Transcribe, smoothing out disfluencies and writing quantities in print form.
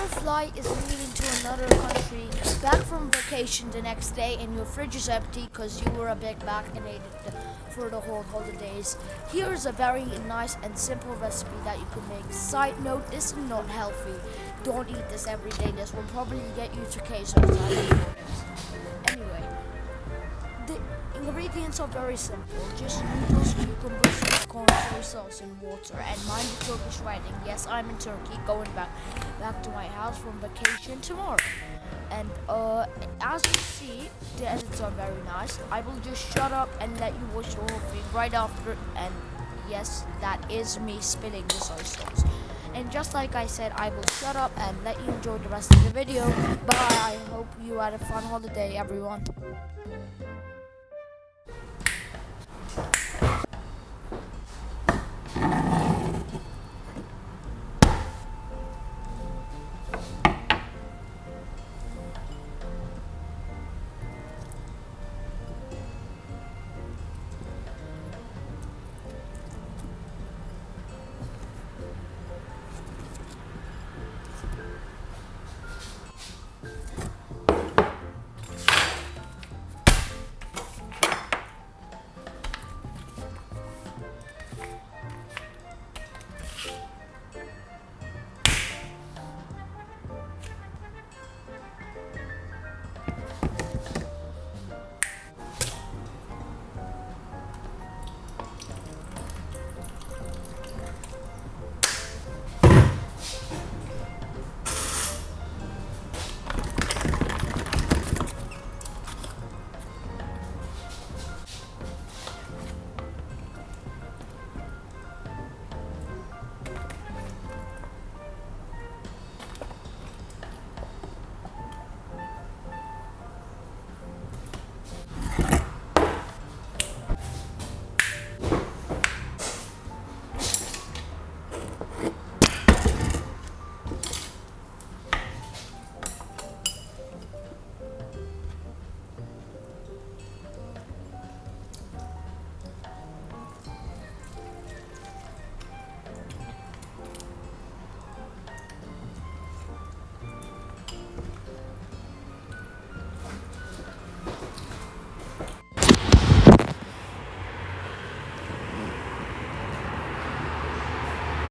flight is leaving to another country, back from vacation the next day, and your fridge is empty because you were a bit vaccinated for the whole holidays. Here's a very nice and simple recipe that you can make. Side note, this is not healthy. Don't eat this every day. This will probably get you to queso. Anyway, the ingredients are very simple. Just noodles, cucumbers, corn, soy sauce, and water. And mind the Turkish writing. Yes, I'm in Turkey, going back to my house from vacation tomorrow. And as you see, the edits are very nice. I will just shut up and let you watch the whole thing right after. And yes, that is me spilling the soy sauce. And just like I said, I will shut up and let you enjoy the rest of the video. Bye. I hope you had a fun holiday, everyone.